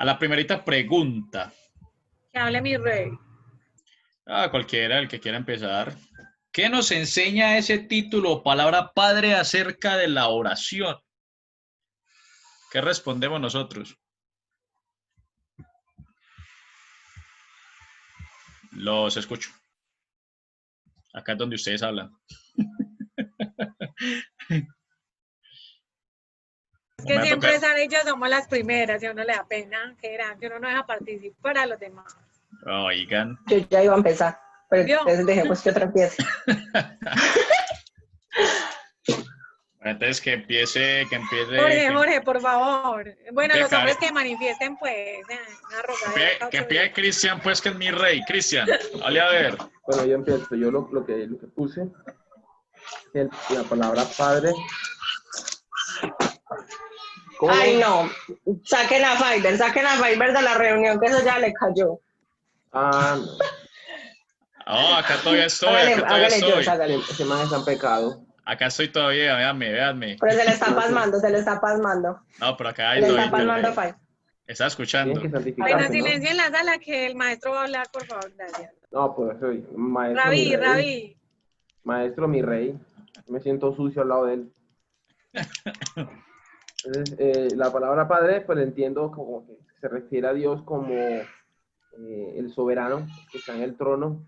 A la primerita pregunta. Que hable mi rey. Cualquiera, el que quiera empezar. ¿Qué nos enseña ese título o palabra padre acerca de la oración? ¿Qué respondemos nosotros? Los escucho. Acá es donde ustedes hablan. Es No me que va a siempre tocar. Sara y yo somos las primeras y a uno le da pena que uno no deja participar a los demás. Oigan. Yo ya iba a empezar, pero ¿Vio? entonces dejemos que otra empiece. Entonces que empiece. Jorge, por favor. Bueno, Que, los hombres Karen, que manifiesten, pues, una rogadera cada que 8 empiece días. Cristian, pues que es mi rey. Cristian, hable a ver. Bueno, yo empiezo. Yo lo que puse, la palabra padre. ¿Cómo? Ay, no. Saquen a Fiverr de la reunión, que eso ya le cayó. Ah, no. Oh, acá todavía estoy, Hágale, acá todavía hágale yo, estoy. hágale. Ese man está en pecado. Acá estoy todavía, véanme. Pero se le está pasmando, se le está pasmando. No, pero acá Se le está estoy, pero pasmando Fiverr. está Tienen escuchando. que Bueno, santificarse, ¿no? silencio en la sala que el maestro va a hablar, por favor, gracias. No, pues soy maestro, mi rey. Ravi. Maestro, mi rey. Me siento sucio al lado de él. Entonces, la palabra padre, pues la entiendo como que se refiere a Dios como el soberano que está en el trono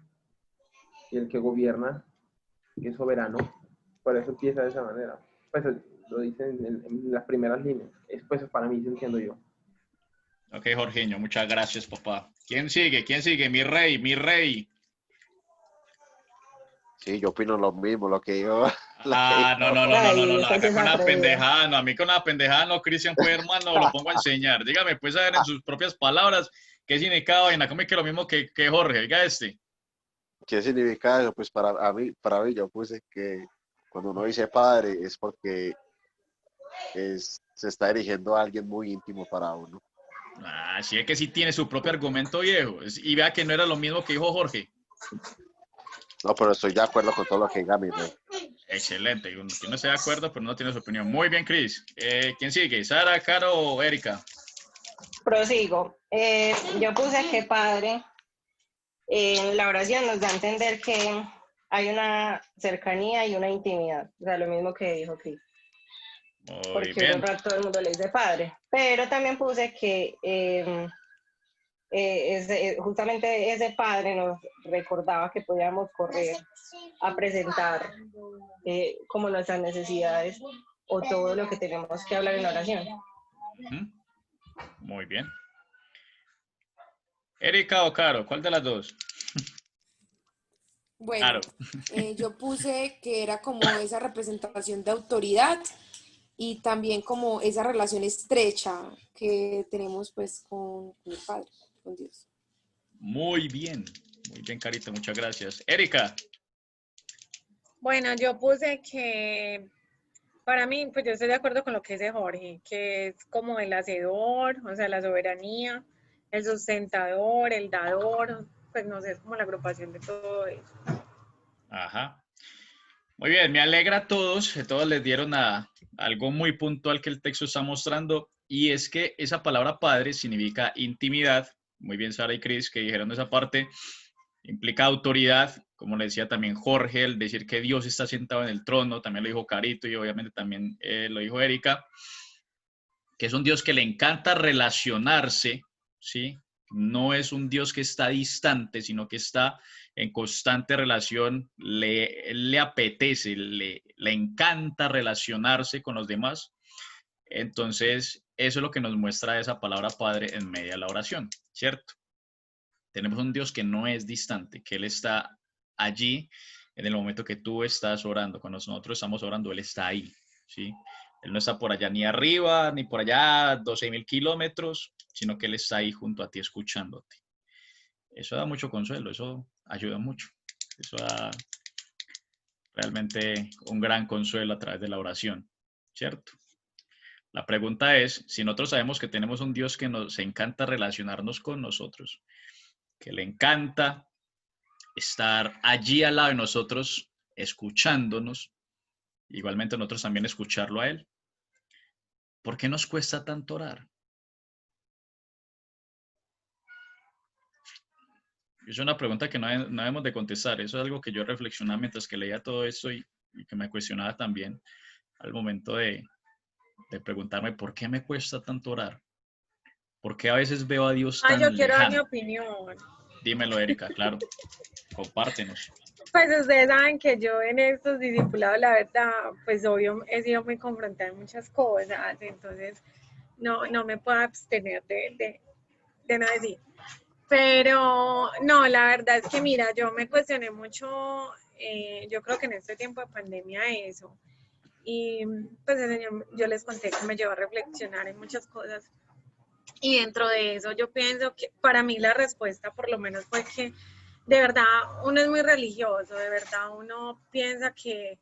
y el que gobierna, que es soberano. Por eso empieza de esa manera. Pues lo dicen en las primeras líneas. Es pues para mí, entiendo yo. Ok, Jorginho, muchas gracias, papá. ¿Quién sigue? Mi rey. Sí, yo opino lo mismo, lo que yo. No. Ay, usted sí Acá es con una atrevido. pendejada, no. A mí con una pendejada, no, Cristian, pues, hermano, lo pongo a enseñar. Dígame, pues, a ver en sus propias palabras qué significa vaina. Como que lo mismo que Jorge, oiga este. ¿Qué significa eso? Pues para mí yo puse que cuando uno dice padre es porque se está dirigiendo a alguien muy íntimo para uno. Sí, es que sí tiene su propio argumento viejo. Y vea que no era lo mismo que dijo Jorge. No, pero estoy de acuerdo con todo lo que diga mi rey. Excelente. Uno que no esté de acuerdo, pero no tiene su opinión. Muy bien, Cris. ¿Quién sigue? ¿Sara, Caro o Erika? Prosigo. Yo puse que padre en la oración nos da a entender que hay una cercanía y una intimidad. O sea, lo mismo que dijo Cris. Muy Porque bien. un rato todo el mundo le dice padre. Pero también puse que justamente ese padre nos recordaba que podíamos correr a presentar como nuestras necesidades o todo lo que tenemos que hablar en la oración. Muy bien. Erika o Caro, ¿cuál de las dos? Bueno, Claro. yo puse que era como esa representación de autoridad y también como esa relación estrecha que tenemos pues con el Padre, con Dios. Muy bien, Carita, muchas gracias. Erika. Bueno, yo puse que para mí, pues yo estoy de acuerdo con lo que dice Jorge, que es como el hacedor, o sea, la soberanía, el sustentador, el dador, pues no sé, es como la agrupación de todo eso. Ajá. Muy bien, me alegra a todos, que todos les dieron algo muy puntual que el texto está mostrando, y es que esa palabra padre significa intimidad. Muy bien, Sara y Cris, que dijeron esa parte. Implica autoridad, como le decía también Jorge, el decir que Dios está sentado en el trono, también lo dijo Carito y obviamente también lo dijo Erika, que es un Dios que le encanta relacionarse, ¿sí? No es un Dios que está distante, sino que está en constante relación, le apetece, le encanta relacionarse con los demás. Entonces, eso es lo que nos muestra esa palabra Padre en medio de la oración, ¿cierto? Tenemos un Dios que no es distante, que Él está allí en el momento que tú estás orando. Cuando nosotros estamos orando, Él está ahí, ¿sí? Él no está por allá ni arriba, ni por allá 12.000 kilómetros, sino que Él está ahí junto a ti escuchándote. Eso da mucho consuelo, eso ayuda mucho. Eso da realmente un gran consuelo a través de la oración, ¿cierto? La pregunta es, si nosotros sabemos que tenemos un Dios que nos encanta relacionarnos con nosotros, que le encanta estar allí al lado de nosotros, escuchándonos, igualmente nosotros también escucharlo a Él. ¿Por qué nos cuesta tanto orar? Es una pregunta que no debemos de contestar. Eso es algo que yo reflexionaba mientras que leía todo esto y que me cuestionaba también al momento de preguntarme por qué me cuesta tanto orar. ¿Por qué a veces veo a Dios Ah, yo tan quiero dar mi lejano? opinión. Dímelo, Erika, claro. Compártenos. Pues ustedes saben que yo en estos discipulados, la verdad, pues obvio, he sido muy confrontada en muchas cosas, entonces no me puedo abstener de no decir. Pero no, la verdad es que mira, yo me cuestioné mucho, yo creo que en este tiempo de pandemia eso. Y pues el Señor, yo les conté que me llevó a reflexionar en muchas cosas. Y dentro de eso yo pienso que para mí la respuesta por lo menos fue que de verdad uno es muy religioso, de verdad uno piensa que,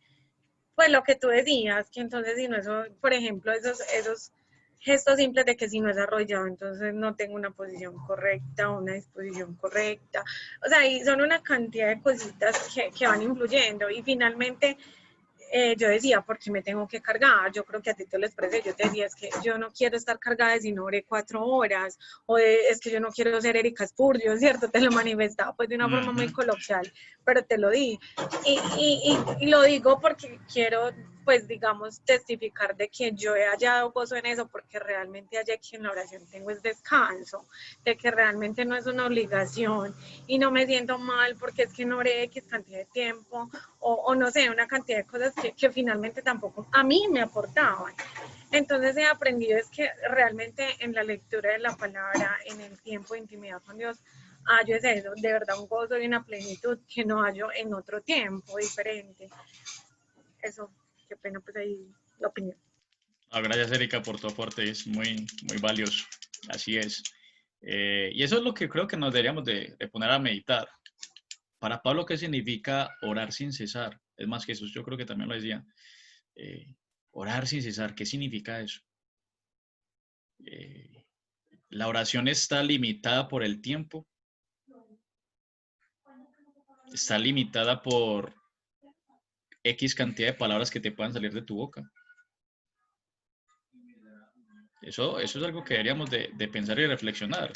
pues lo que tú decías, que entonces si no eso, por ejemplo, esos gestos simples de que si no es arrollado, entonces no tengo una posición correcta, una disposición correcta, o sea, y son una cantidad de cositas que van influyendo y finalmente yo decía, ¿por qué me tengo que cargar? Yo creo que a ti te lo expresé, yo te decía, es que yo no quiero estar cargada de si no oré 4 horas, es que yo no quiero ser Erika Spurgeon, ¿cierto? Te lo manifestaba pues de una forma muy coloquial, pero te lo di. Y lo digo porque quiero, pues digamos, testificar de que yo he hallado gozo en eso, porque realmente hallé que en la oración tengo es descanso, de que realmente no es una obligación y no me siento mal porque es que no oré X cantidad de tiempo o no sé, una cantidad de cosas que finalmente tampoco a mí me aportaban. Entonces he aprendido es que realmente en la lectura de la palabra, en el tiempo de intimidad con Dios, hallo es eso, de verdad un gozo y una plenitud que no hallo en otro tiempo diferente. Eso, qué pena pues ahí la opinión. Gracias, Erika, por tu aporte. Es muy, muy valioso. Así es. Y eso es lo que creo que nos deberíamos de poner a meditar. Para Pablo, ¿qué significa orar sin cesar? Es más, Jesús yo creo que también lo decía. Orar sin cesar, ¿qué significa eso? La oración está limitada por el tiempo, está limitada por X cantidad de palabras que te puedan salir de tu boca. Eso es algo que deberíamos de pensar y reflexionar.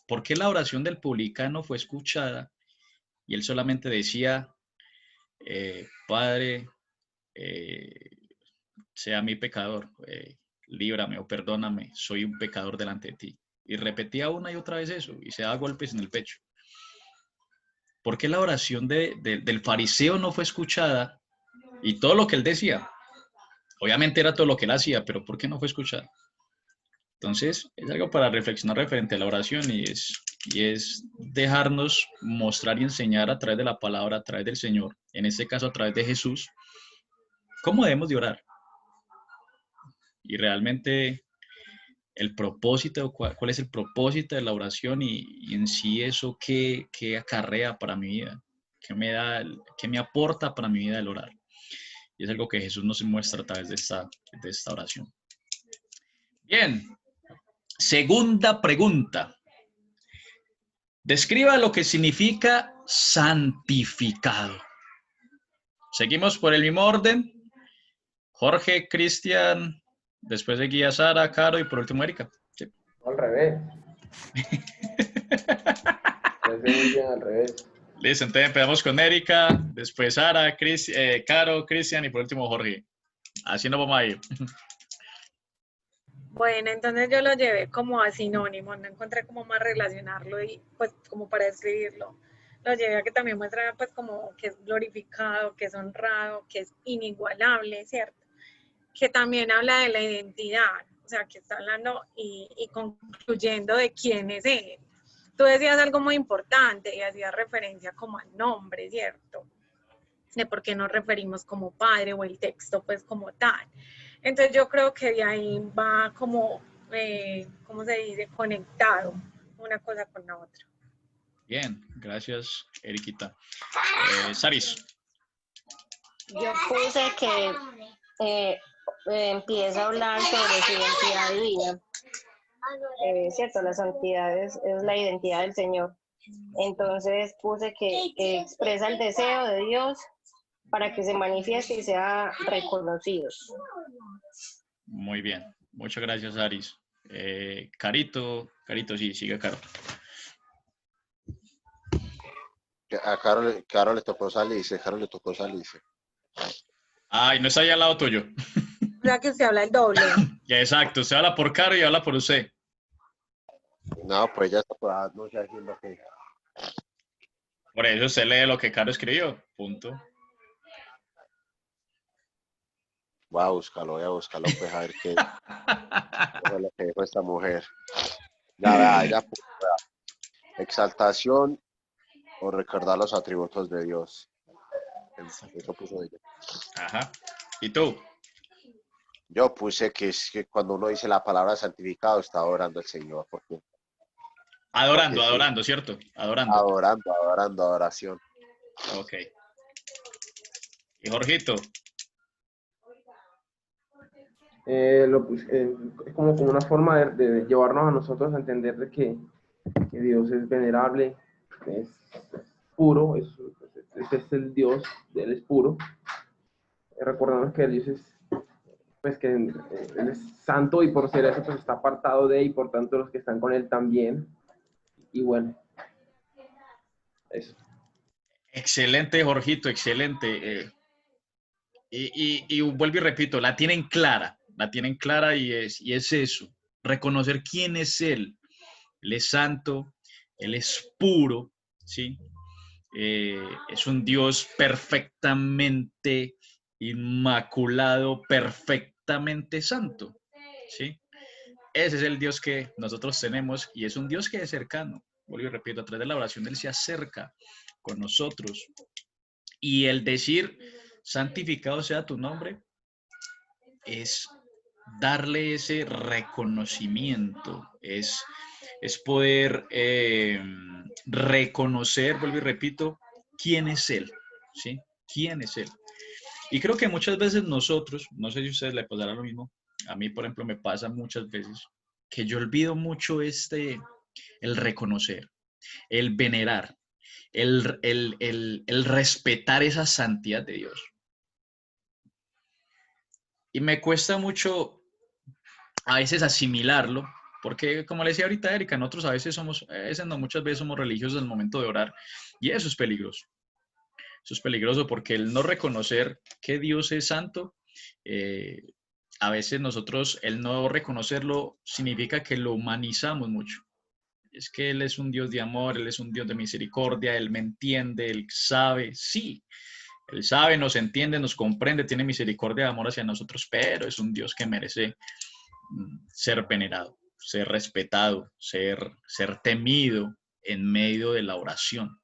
¿Por qué la oración del publicano fue escuchada y él solamente decía, Padre, sea mi pecador, líbrame o perdóname, soy un pecador delante de ti? Y repetía una y otra vez eso y se daba golpes en el pecho. ¿Por qué la oración del fariseo no fue escuchada? Y todo lo que él decía, obviamente era todo lo que él hacía, pero ¿por qué no fue escuchada? Entonces, es algo para reflexionar referente a la oración y es dejarnos mostrar y enseñar a través de la palabra, a través del Señor, en este caso a través de Jesús, cómo debemos de orar. Y realmente el propósito, cuál es el propósito de la oración y en sí eso qué acarrea para mi vida, qué me aporta para mi vida el orar. Y es algo que Jesús nos muestra a través de esta oración. Bien, segunda pregunta. Describa lo que significa santificado. Seguimos por el mismo orden. Jorge, Cristian, después seguía Sara, Caro y por último Erika. Sí. Al revés. Parece muy bien al revés. Listo, entonces empezamos con Erika, después Sara, Caro, Cristian y por último Jorge. Así nos vamos a ir. Bueno, entonces yo lo llevé como a sinónimo, no encontré como más relacionarlo y pues como para describirlo. Lo llevé a que también muestra pues como que es glorificado, que es honrado, que es inigualable, ¿cierto? Que también habla de la identidad, o sea, que está hablando y concluyendo de quién es él. Tú decías algo muy importante y hacías referencia como al nombre, ¿cierto? De por qué nos referimos como padre o el texto pues como tal. Entonces yo creo que de ahí va como, ¿cómo se dice? Conectado una cosa con la otra. Bien, gracias, Eriquita. Saris. Yo puse que empieza a hablar sobre su identidad divina. Cierto, la santidad es la identidad del Señor. Entonces puse que expresa el deseo de Dios para que se manifieste y sea reconocido. Muy bien, muchas gracias, Saris. Carito, sí, sigue Caro. A Caro le tocó salirse, Caro le tocó salirse. Ay, no está ahí al lado tuyo. O sea que usted habla el doble. Ya, exacto, usted habla por Caro y habla por usted. No, pues ya está por ahí, no sé haciendo qué. Por eso usted lee lo que Caro escribió. Punto. Voy a buscarlo, pues a ver qué es lo que dijo esta mujer. Ya vea, ya pues, vea. Exaltación o recordar los atributos de Dios. Eso puso ella. Ajá. ¿Y tú? Yo puse que es que cuando uno dice la palabra santificado está adorando al Señor, porque Adorando, sí, adorando, ¿cierto? Adorando. adorando, adoración. Ok. ¿Y Jorgito? Es como una forma de llevarnos a nosotros a entender de que Dios es venerable, es puro, ese es el Dios, Él es puro. Recordamos que Dios es, pues que Él es santo y por ser eso pues está apartado de, y por tanto los que están con Él también. Y bueno, eso. Excelente, Jorgito, excelente. Y vuelvo y repito, la tienen clara y es eso, reconocer quién es Él. Él es santo, Él es puro, ¿sí? Es un Dios perfectamente inmaculado, perfectamente santo, ¿sí? Ese es el Dios que nosotros tenemos y es un Dios que es cercano. Vuelvo y repito, a través de la oración Él se acerca con nosotros. Y el decir, santificado sea tu nombre, es darle ese reconocimiento, es poder reconocer, vuelvo y repito, quién es Él, ¿sí? ¿Quién es Él? Y creo que muchas veces nosotros, no sé si a ustedes les pasará lo mismo, a mí, por ejemplo, me pasa muchas veces que yo olvido mucho el reconocer, el venerar, el respetar esa santidad de Dios. Y me cuesta mucho a veces asimilarlo, porque como le decía ahorita Erika, nosotros a veces somos, a veces no, muchas veces somos religiosos al momento de orar, y eso es peligroso. Eso es peligroso porque el no reconocer que Dios es santo, eh, a veces nosotros, el no reconocerlo significa que lo humanizamos mucho. Es que Él es un Dios de amor, Él es un Dios de misericordia, Él me entiende, Él sabe, sí, Él sabe, nos entiende, nos comprende, tiene misericordia de amor hacia nosotros, pero es un Dios que merece ser venerado, ser respetado, ser temido en medio de la oración.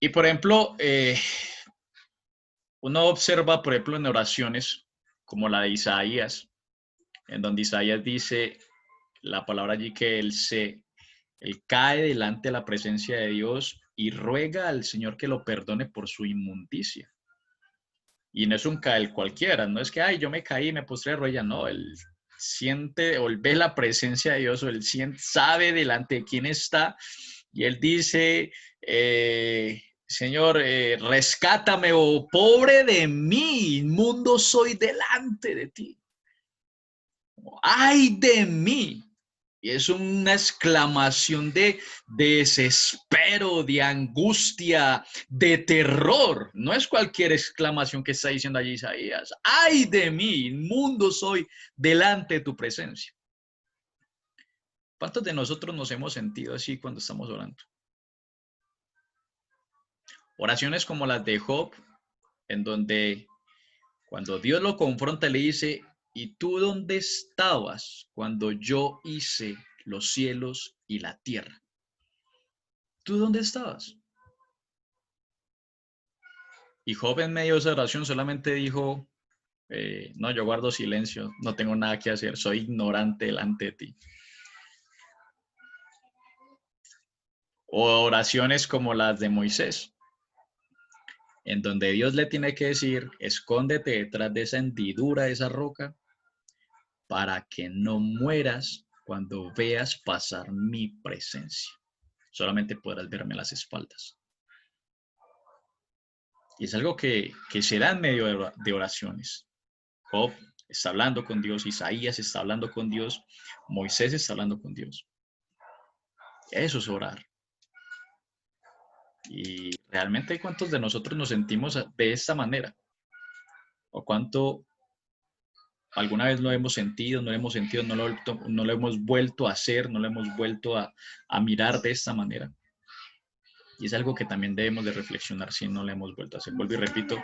Y por ejemplo, uno observa, por ejemplo, en oraciones como la de Isaías, en donde Isaías dice la palabra allí que él cae delante de la presencia de Dios y ruega al Señor que lo perdone por su inmundicia. Y no es un caer cualquiera, no es que, ay, yo me caí y me postré de rodillas, no, él siente o él ve la presencia de Dios o él sabe delante de quién está y él dice, Señor, rescátame, oh pobre de mí, inmundo soy delante de ti. ¡Ay de mí! Y es una exclamación de desespero, de angustia, de terror. No es cualquier exclamación que está diciendo allí Isaías. ¡Ay de mí! Inmundo soy delante de tu presencia. ¿Cuántos de nosotros nos hemos sentido así cuando estamos orando? Oraciones como las de Job, en donde cuando Dios lo confronta le dice, ¿y tú dónde estabas cuando yo hice los cielos y la tierra? ¿Tú dónde estabas? Y Job en medio de esa oración solamente dijo, no, yo guardo silencio, no tengo nada que hacer, soy ignorante delante de ti. O oraciones como las de Moisés, en donde Dios le tiene que decir, escóndete detrás de esa hendidura, de esa roca, para que no mueras cuando veas pasar mi presencia. Solamente podrás verme las espaldas. Y es algo que se da en medio de oraciones. Job está hablando con Dios, Isaías está hablando con Dios, Moisés está hablando con Dios. Eso es orar. Y realmente, ¿cuántos de nosotros nos sentimos de esta manera? ¿O cuánto alguna vez lo hemos sentido, no lo hemos sentido, no lo hemos vuelto a hacer, no lo hemos vuelto a mirar de esta manera? Y es algo que también debemos de reflexionar si no lo hemos vuelto a hacer. Vuelvo y repito,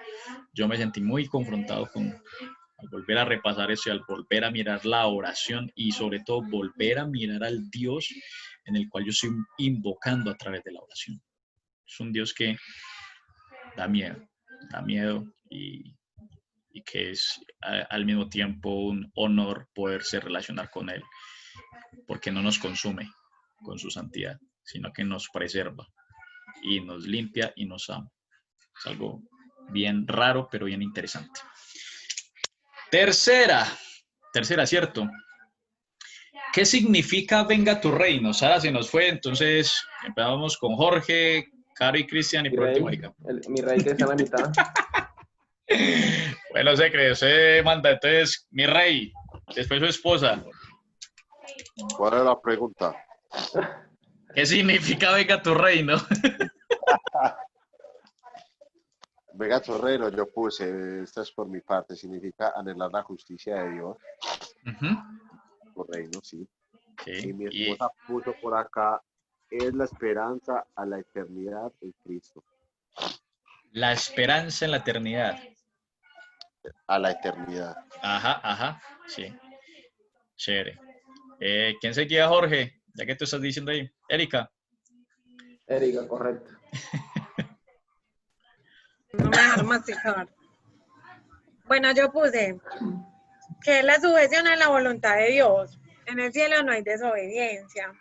yo me sentí muy confrontado al volver a repasar eso y al volver a mirar la oración y sobre todo volver a mirar al Dios en el cual yo estoy invocando a través de la oración. Es un Dios que da miedo y que es al mismo tiempo un honor poderse relacionar con Él, porque no nos consume con su santidad, sino que nos preserva y nos limpia y nos ama. Es algo bien raro, pero bien interesante. Tercera, ¿cierto? ¿Qué significa venga tu reino? Sara se nos fue, entonces empezamos con Jorge, Caro y Cristian y por último Erika. Mi rey que está a la mitad. Bueno, se cree, usted manda, entonces, mi rey, después su esposa. ¿Cuál es la pregunta? ¿Qué significa venga tu reino? Venga tu reino, yo puse, esta es por mi parte, significa anhelar la justicia de Dios. Tu reino, sí. Y mi esposa puso por acá, es la esperanza a la eternidad en Cristo. La esperanza en la eternidad. A la eternidad. Ajá, sí. Chévere. ¿Quién seguía, Jorge? Ya que tú estás diciendo ahí. Erika. Erika, correcto. No me dejaron masticar. Bueno, yo puse que es la sujeción a la voluntad de Dios. En el cielo no hay desobediencia.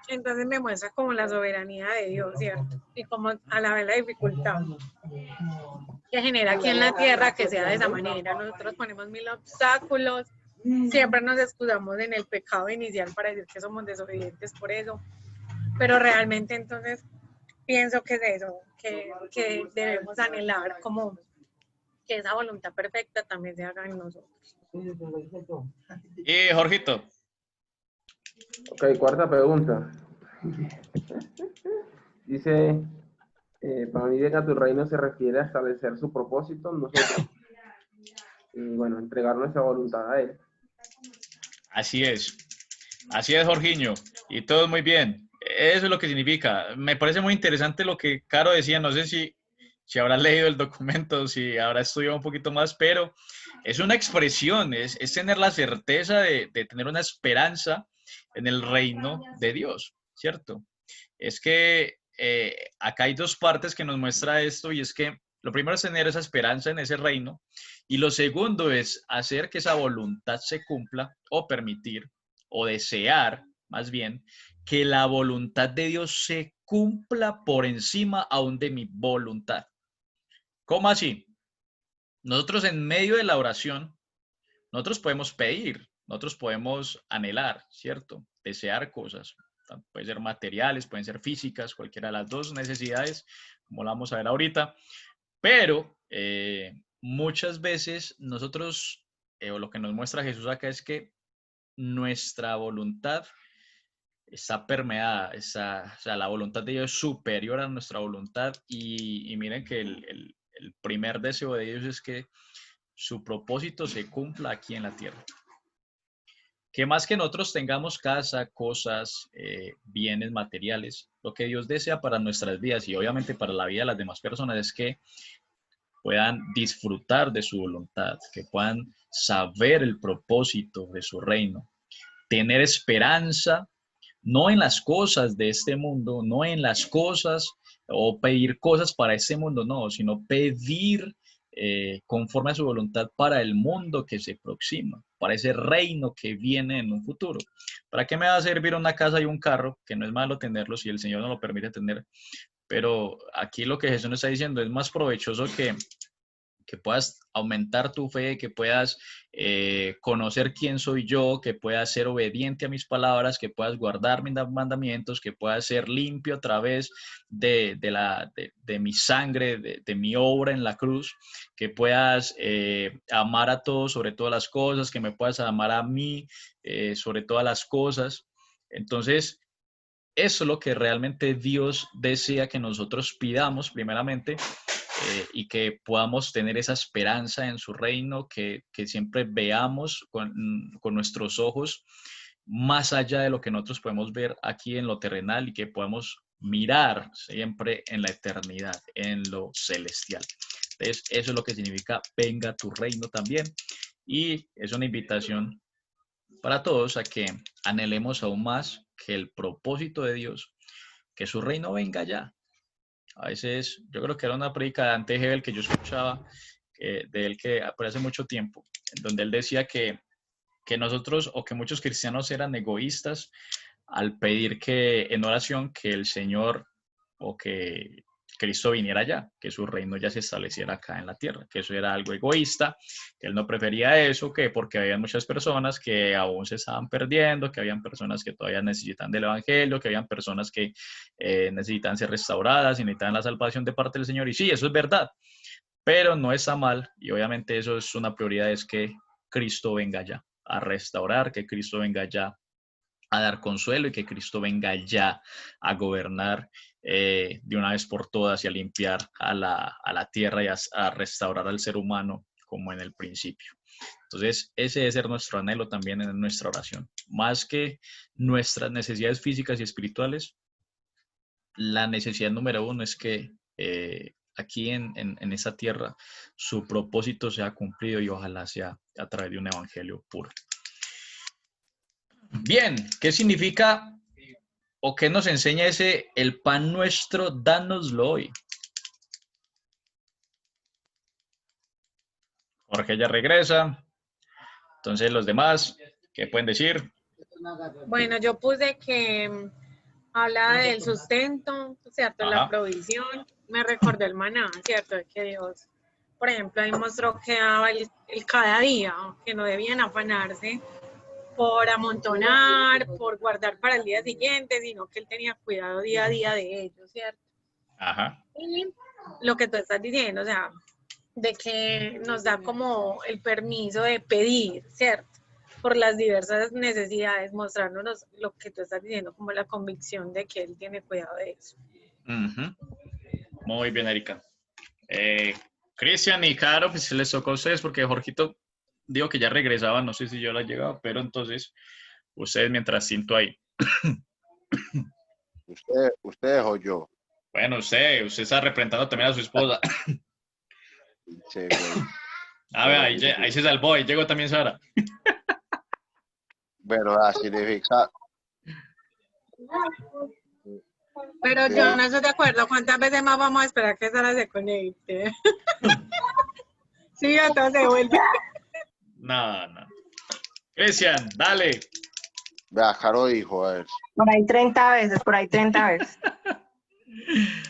Entonces me muestra como la soberanía de Dios, ¿cierto? Y como a la vez la dificultad que genera aquí en la tierra que sea de esa manera. Nosotros ponemos 1000 obstáculos, siempre nos excusamos en el pecado inicial para decir que somos desobedientes por eso, pero realmente entonces pienso que es eso, que debemos anhelar como que esa voluntad perfecta también se haga en nosotros. Y Jorgito. Ok, cuarta pregunta. Dice, para mí venga tu reino se refiere a establecer su propósito en nosotros. Y bueno, entregar nuestra voluntad a Él. Así es, Jorginho. Y todo muy bien. Eso es lo que significa. Me parece muy interesante lo que Caro decía. No sé si habrás leído el documento, si habrá estudiado un poquito más, pero es una expresión, es tener la certeza de tener una esperanza en el reino de Dios, ¿cierto? Es que acá hay dos partes que nos muestra esto y es que lo primero es tener esa esperanza en ese reino y lo segundo es hacer que esa voluntad se cumpla o permitir o desear, más bien, que la voluntad de Dios se cumpla por encima aún de mi voluntad. ¿Cómo así? Nosotros en medio de la oración, nosotros podemos pedir, nosotros podemos anhelar, ¿cierto? Desear cosas. Pueden ser materiales, pueden ser físicas, cualquiera de las dos necesidades, como la vamos a ver ahorita. Pero muchas veces nosotros, o lo que nos muestra Jesús acá es que nuestra voluntad está permeada, o sea, la voluntad de Dios es superior a nuestra voluntad y miren que el primer deseo de Dios es que su propósito se cumpla aquí en la tierra. Que más que nosotros tengamos casa, cosas, bienes materiales, lo que Dios desea para nuestras vidas y obviamente para la vida de las demás personas es que puedan disfrutar de su voluntad, que puedan saber el propósito de su reino, tener esperanza, no en las cosas de este mundo, no en las cosas o pedir cosas para este mundo, no, sino pedir conforme a su voluntad para el mundo que se aproxima, para ese reino que viene en un futuro. ¿Para qué me va a servir una casa y un carro? Que no es malo tenerlos si el Señor no lo permite tener. Pero aquí lo que Jesús nos está diciendo es más provechoso que puedas aumentar tu fe, que puedas conocer quién soy yo, que puedas ser obediente a mis palabras, que puedas guardar mis mandamientos, que puedas ser limpio a través de mi sangre, de mi obra en la cruz, que puedas amar a todos sobre todas las cosas, que me puedas amar a mí sobre todas las cosas. Entonces, eso es lo que realmente Dios desea que nosotros pidamos primeramente, y que podamos tener esa esperanza en su reino, que siempre veamos con nuestros ojos más allá de lo que nosotros podemos ver aquí en lo terrenal y que podamos mirar siempre en la eternidad, en lo celestial. Entonces, eso es lo que significa venga tu reino también, y es una invitación para todos a que anhelemos aún más que el propósito de Dios, que su reino venga ya. A veces, yo creo que era una predica de Dante Hebel que yo escuchaba, de él, que por hace mucho tiempo, en donde él decía que nosotros, o que muchos cristianos, eran egoístas al pedir que en oración que el Señor, o que Cristo viniera ya, que su reino ya se estableciera acá en la tierra, que eso era algo egoísta, que él no prefería eso, que porque había muchas personas que aún se estaban perdiendo, que habían personas que todavía necesitan del evangelio, que habían personas que necesitan ser restauradas y necesitan la salvación de parte del Señor. Y sí, eso es verdad, pero no está mal, y obviamente eso es una prioridad, es que Cristo venga ya a restaurar, que Cristo venga ya a dar consuelo, y que Cristo venga ya a gobernar de una vez por todas, y a limpiar a la tierra, y a restaurar al ser humano como en el principio. Entonces, ese debe ser nuestro anhelo también en nuestra oración. Más que nuestras necesidades físicas y espirituales, la necesidad número uno es que aquí en esa tierra su propósito sea cumplido, y ojalá sea a través de un evangelio puro. Bien, ¿qué significa o qué nos enseña ese el pan nuestro, dánoslo hoy? Jorge ya regresa. Entonces, los demás, ¿qué pueden decir? Bueno, yo puse que habla del sustento, ¿cierto? La Ajá. provisión. Me recordó el maná, ¿cierto? De que Dios, por ejemplo, ahí mostró que daba el cada día, que no debían afanarse por amontonar, por guardar para el día siguiente, sino que Él tenía cuidado día a día de ellos, ¿cierto? Ajá. Y lo que tú estás diciendo, o sea, de que nos da como el permiso de pedir, ¿cierto? Por las diversas necesidades, mostrándonos lo que tú estás diciendo, como la convicción de que Él tiene cuidado de eso. Uh-huh. Muy bien, Erika. Cristian y Caro, pues les tocó a ustedes, porque Jorgito dijo que ya regresaba, no sé si yo la he llegado, pero entonces ustedes mientras siento ahí. ¿Ustedes o yo? Bueno, usted está representando también a su esposa. Sí, güey. A ver, Bueno, ahí se salvó, ahí llegó también Sara. bueno, significa Pero yo no estoy de acuerdo. ¿Cuántas veces más vamos a esperar que Sara se conecte? Sí, entonces se vuelve. No. Cristian, dale. vea, Caro dijo, a ver, Por ahí 30 veces, por ahí 30 veces.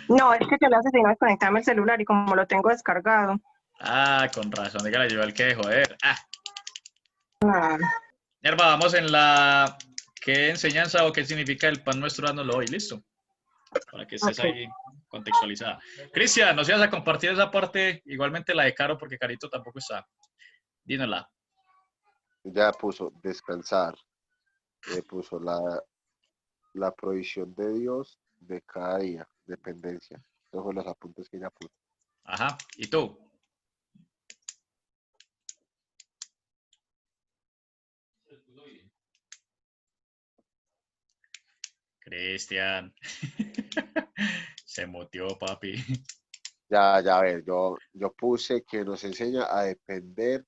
No, es que yo le asesino a conectarme el celular y como lo tengo descargado. Ah, con razón, de que la llevó el que, joder. Ah, Yerba, vamos en la... ¿Qué enseñanza o qué significa el pan nuestro, dándolo hoy? Listo. Para que estés ok. ahí contextualizada. Cristian, no seas a compartir esa parte, igualmente la de Caro, porque Carito tampoco está. Dínosla. ya puso descansar, puso la provisión de Dios de cada día, dependencia. Esos fueron los apuntes que ella puso. Ajá. ¿Y tú? Cristian. Se motió, papi. Ya, a ver, yo puse que nos enseña a depender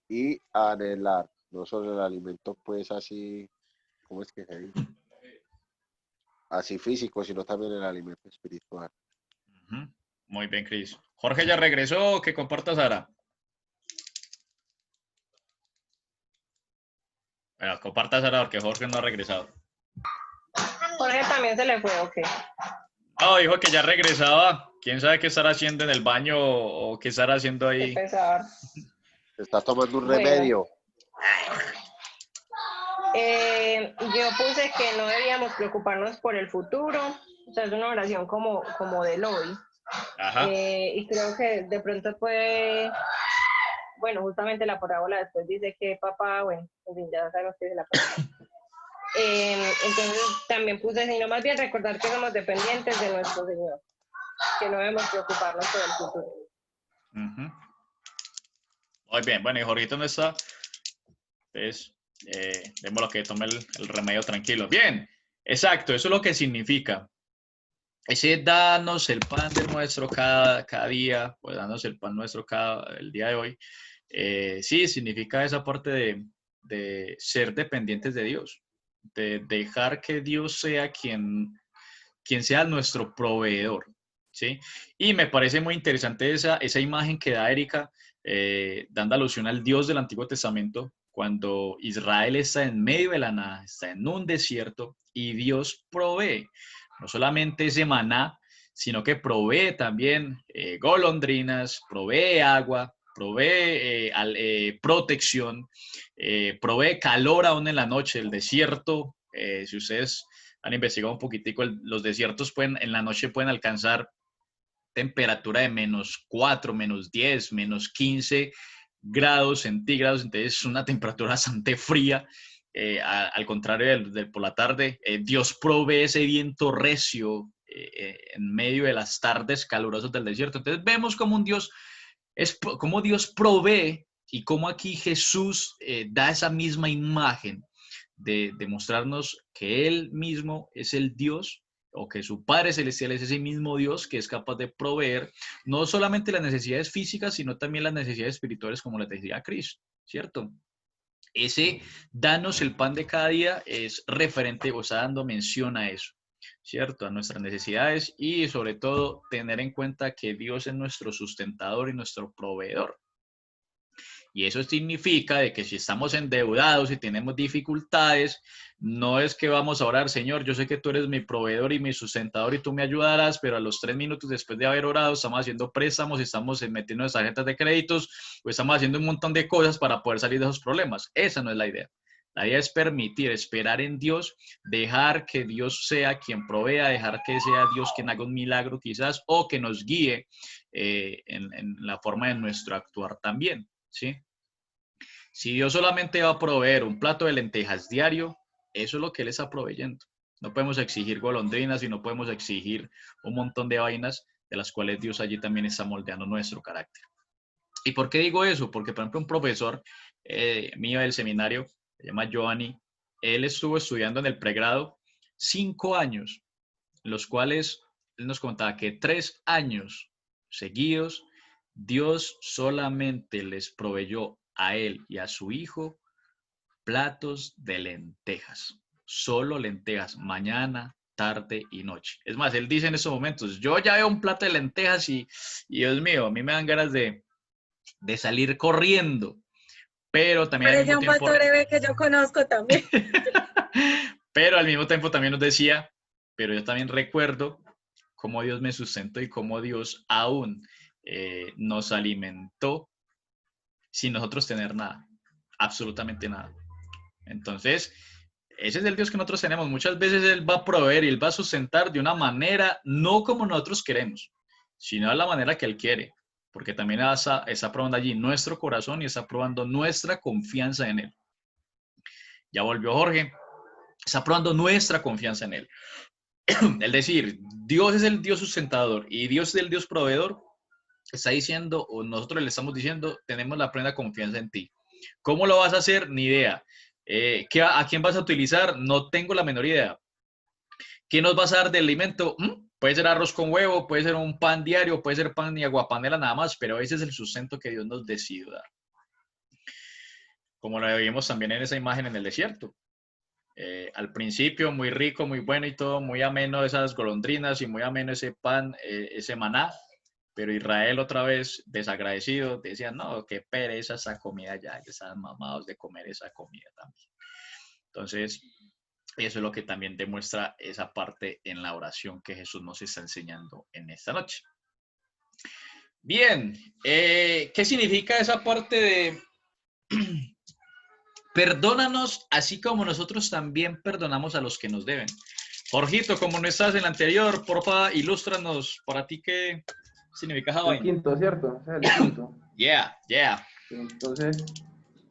y a anhelar, no solo el alimento, pues así, ¿cómo es que se dice? Así físico, sino también el alimento espiritual. Ujú. Muy bien, Cris. Jorge ya regresó, que comparta Sara. Bueno, comparta Sara porque Jorge no ha regresado. Jorge también se le fue, ok. No, dijo que ya regresaba. ¿Quién sabe qué estará haciendo en el baño o qué estará haciendo Qué ahí? pesar. Se está tomando un Bueno. remedio. Yo puse que no debíamos preocuparnos por el futuro. O sea, es una oración como del hoy. Ajá. Y creo que de pronto puede, bueno, justamente la parábola después dice que papá, bueno, en fin, ya sabemos que es la parábola. Entonces también puse, sino más bien recordar que somos dependientes de nuestro Señor, que no debemos preocuparnos por el futuro. Ujú. Muy bien, bueno, y Jorgito no está, entonces démoslo que tome el remedio tranquilo. Bien, exacto, eso es lo que significa. Ese danos el pan de nuestro cada día, pues danos el pan nuestro el día de hoy. Sí, significa esa parte de ser dependientes de Dios, de dejar que Dios sea quien sea nuestro proveedor, ¿sí? Y me parece muy interesante esa imagen que da Erika, dando alusión al Dios del Antiguo Testamento, cuando Israel está en medio de la nada, está en un desierto y Dios provee, no solamente ese maná, sino que provee también golondrinas, provee agua, provee protección, provee calor aún en la noche. El desierto, si ustedes han investigado un poquitico, los desiertos en la noche pueden alcanzar temperatura de -4, -10, -15 grados centígrados, entonces es una temperatura bastante fría. Al contrario por la tarde, Dios provee ese viento recio en medio de las tardes calurosas del desierto. Entonces vemos como como Dios provee y cómo aquí Jesús da esa misma imagen de mostrarnos que Él mismo es el Dios o que su Padre Celestial es ese mismo Dios que es capaz de proveer no solamente las necesidades físicas, sino también las necesidades espirituales, como les decía Cris, ¿cierto? Ese danos el pan de cada día es referente o está dando mención a eso, ¿cierto? A nuestras necesidades y sobre todo tener en cuenta que Dios es nuestro sustentador y nuestro proveedor. Y eso significa de que si estamos endeudados y tenemos dificultades, no es que vamos a orar, Señor, yo sé que tú eres mi proveedor y mi sustentador y tú me ayudarás, pero a los 3 minutos después de haber orado estamos haciendo préstamos, estamos metiendo en tarjetas de créditos o estamos haciendo un montón de cosas para poder salir de esos problemas. Esa no es la idea. La idea es permitir, esperar en Dios, dejar que Dios sea quien provea, dejar que sea Dios quien haga un milagro quizás o que nos guíe en la forma de nuestro actuar también, ¿sí? Si Dios solamente va a proveer un plato de lentejas diario, eso es lo que Él está proveyendo. No podemos exigir golondrinas y no podemos exigir un montón de vainas de las cuales Dios allí también está moldeando nuestro carácter. ¿Y por qué digo eso? Porque, por ejemplo, un profesor mío del seminario, se llama Giovanni, él estuvo estudiando en el pregrado 5 años, en los cuales él nos contaba que 3 años seguidos, Dios solamente les proveyó a él y a su hijo platos de lentejas, solo lentejas, mañana, tarde y noche. Es más, él dice en estos momentos, yo ya veo un plato de lentejas y Dios mío, a mí me dan ganas de salir corriendo, pero también al Parece mismo un tiempo, pastor Eve que yo conozco también. pero al mismo tiempo también nos decía, pero yo también recuerdo cómo Dios me sustentó y cómo Dios aún nos alimentó sin nosotros tener nada, absolutamente nada. Entonces, ese es el Dios que nosotros tenemos. Muchas veces Él va a proveer y Él va a sustentar de una manera no como nosotros queremos, sino de la manera que Él quiere, porque también está probando allí nuestro corazón y está probando nuestra confianza en Él. Ya volvió Jorge, está probando nuestra confianza en Él. Es decir, Dios es el Dios sustentador y Dios es el Dios proveedor. Está diciendo, o nosotros le estamos diciendo, tenemos la plena confianza en ti. ¿Cómo lo vas a hacer? Ni idea. ¿A quién vas a utilizar? No tengo la menor idea. ¿Qué nos vas a dar de alimento? Puede ser arroz con huevo, puede ser un pan diario, puede ser pan y aguapanela nada más, pero ese es el sustento que Dios nos decidió dar. Como lo vimos también en esa imagen en el desierto. Al principio muy rico, muy bueno y todo, muy ameno esas golondrinas y muy ameno ese pan, ese maná, pero Israel otra vez desagradecido, decía, no, qué pereza esa comida ya están mamados de comer esa comida también. Entonces, eso es lo que también demuestra esa parte en la oración que Jesús nos está enseñando en esta noche. Bien, ¿qué significa esa parte de perdónanos así como nosotros también perdonamos a los que nos deben? Jorgito, como no estás en la anterior, porfa, ilústranos para ti qué significa esa El vaina. quinto, ¿cierto? Ese es el quinto. Yeah. Entonces,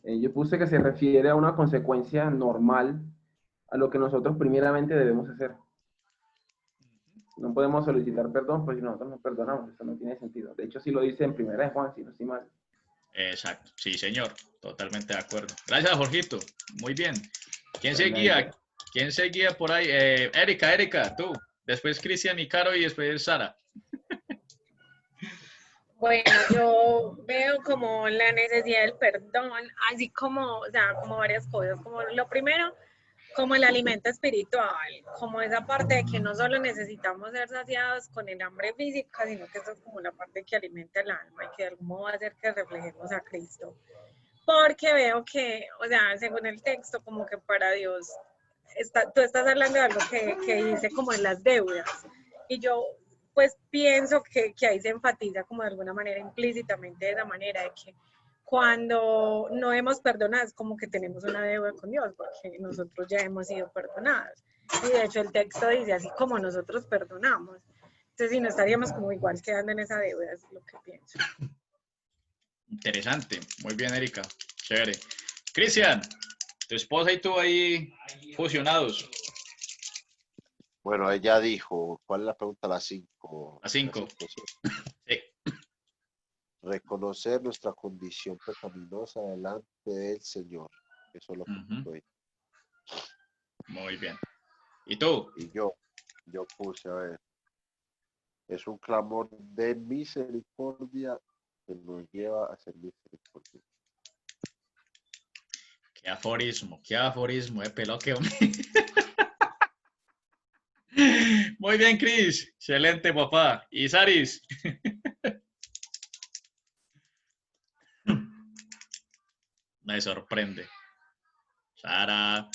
yo puse que se refiere a una consecuencia normal a lo que nosotros primeramente debemos hacer. No podemos solicitar perdón, pues si nosotros nos perdonamos, eso no tiene sentido. De hecho, sí lo dice en Primera de Juan, si no estoy mal. Exacto, sí, señor, totalmente de acuerdo. Gracias, Jorgito. Muy bien. ¿Quién Bueno, seguía? ¿Quién seguía por ahí? Erika, tú. Después Cristian y Caro y después Sara. Bueno, yo veo como la necesidad del perdón, así como, o sea, como varias cosas. Como lo primero, como el alimento espiritual, como esa parte de que no solo necesitamos ser saciados con el hambre física, sino que eso es como la parte que alimenta el alma y que de algún modo va a hacer que reflejemos a Cristo. Porque veo que, o sea, según el texto, como que para Dios, tú estás hablando de algo que dice como en las deudas. Y yo, pues, pienso que ahí se enfatiza como de alguna manera implícitamente de esa manera de que cuando no hemos perdonado es como que tenemos una deuda con Dios, porque nosotros ya hemos sido perdonados. Y de hecho el texto dice así como nosotros perdonamos. Entonces, si no estaríamos como igual quedando en esa deuda, es lo que pienso. Interesante. Muy bien, Erika. Chévere. Cristian, tu esposa y tú ahí fusionados. Bueno, ella dijo, ¿cuál es la pregunta? Las 5. A 5. Sí. Reconocer nuestra condición pecaminosa delante del Señor. Eso es lo que estoy. Muy bien. ¿Y tú? Y yo puse, a ver, es un clamor de misericordia que nos lleva a ser misericordia. Qué aforismo, pelado que hombre. Muy bien, Cris. Excelente, papá. ¿Y Saris? Me sorprende. Sara.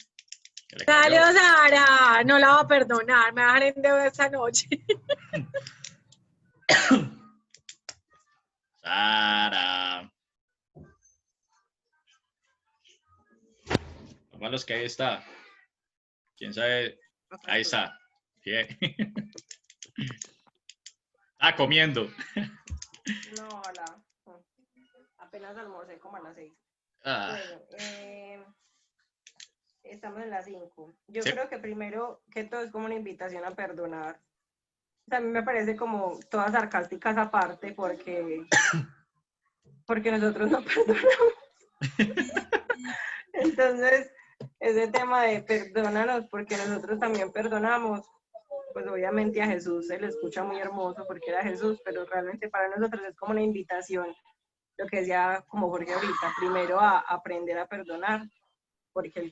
Salió Sara, no la va a perdonar, me va a dejar en deuda esta noche. Sara. Lo malo es que ahí está. ¿Quién sabe? Ahí está. Bien. Ah, comiendo. No, hola. Apenas almorcé como a las 6. Ah, Bueno, estamos en las 5. Yo sí. creo que primero que todo es como una invitación a perdonar. O sea, a mí me parece como todas sarcásticas aparte porque nosotros no perdonamos. Entonces, ese tema de perdónanos porque nosotros también perdonamos, pues obviamente a Jesús se le escucha muy hermoso porque era Jesús, pero realmente para nosotros es como una invitación, lo que decía como Jorge ahorita, primero a aprender a perdonar, porque el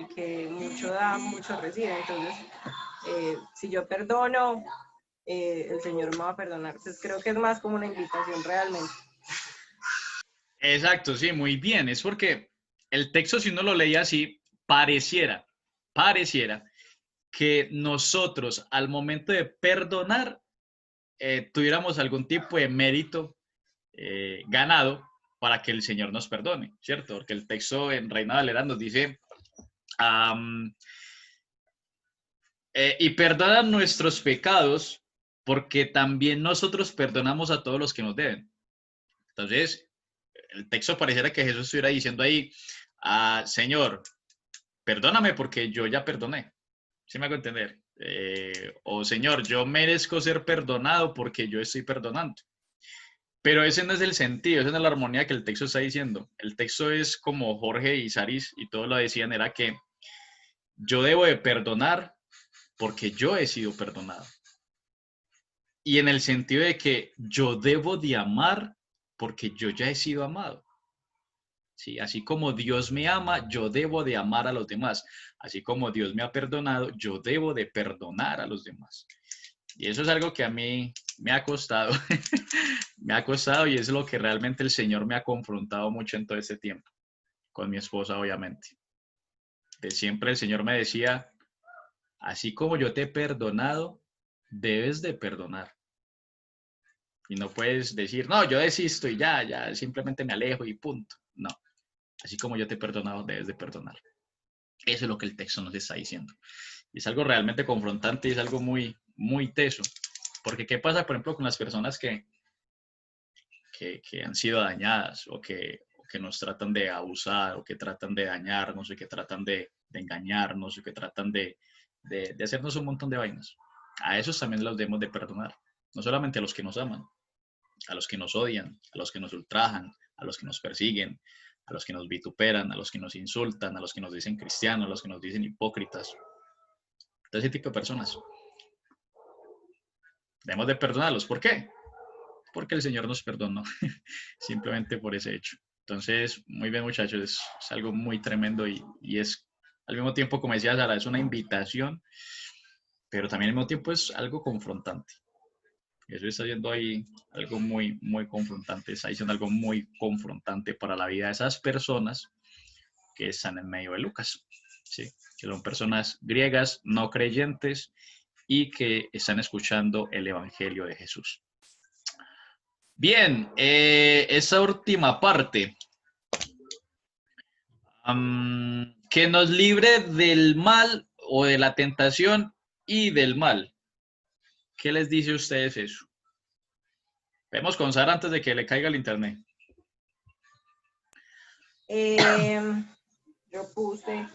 que mucho da, mucho recibe. Entonces, si yo perdono, el Señor me va a perdonar. Entonces creo que es más como una invitación realmente. Exacto, sí, muy bien. Es porque el texto, si uno lo leía así, pareciera que nosotros al momento de perdonar tuviéramos algún tipo de mérito ganado para que el Señor nos perdone, ¿cierto? Porque el texto en Reina Valera nos dice, y perdonan nuestros pecados porque también nosotros perdonamos a todos los que nos deben. Entonces, el texto pareciera que Jesús estuviera diciendo ahí, Señor, perdóname porque yo ya perdoné. ¿Sí me hago entender? O Señor, yo merezco ser perdonado porque yo estoy perdonando. Pero ese no es el sentido, esa no es la armonía que el texto está diciendo. El texto es como Jorge y Saris y todos lo decían, era que yo debo de perdonar porque yo he sido perdonado. Y en el sentido de que yo debo de amar porque yo ya he sido amado. ¿Sí? Así como Dios me ama, yo debo de amar a los demás. Así como Dios me ha perdonado, yo debo de perdonar a los demás. Y eso es algo que a mí me ha costado. Me ha costado y es lo que realmente el Señor me ha confrontado mucho en todo este tiempo. Con mi esposa, obviamente. De siempre el Señor me decía, así como yo te he perdonado, debes de perdonar. Y no puedes decir, no, yo desisto y ya, simplemente me alejo y punto. No. Así como yo te he perdonado, debes de perdonar. Eso es lo que el texto nos está diciendo. Y es algo realmente confrontante y es algo muy, muy teso. Porque ¿qué pasa, por ejemplo, con las personas que han sido dañadas o que nos tratan de abusar o que tratan de dañarnos o que tratan de engañarnos, que tratan de hacernos un montón de vainas. A esos también los debemos de perdonar. No solamente a los que nos aman, a los que nos odian, a los que nos ultrajan, a los que nos persiguen, a los que nos vituperan, a los que nos insultan, a los que nos dicen cristianos, a los que nos dicen hipócritas. Todo ese tipo de personas. Debemos de perdonarlos. ¿Por qué? Porque el Señor nos perdonó. Simplemente por ese hecho. Entonces, muy bien, muchachos. Es algo muy tremendo y es, al mismo tiempo, como decía Sara, es una invitación, pero también al mismo tiempo es algo confrontante. Eso está haciendo ahí algo muy, muy confrontante. Está diciendo algo muy confrontante para la vida de esas personas que están en medio de Lucas. ¿Sí? Que son personas griegas, no creyentes y que están escuchando el Evangelio de Jesús. Bien, esa última parte. Que nos libre del mal o de la tentación y del mal. ¿Qué les dice a ustedes eso? Vemos con Sara antes de que le caiga el internet. Yo puse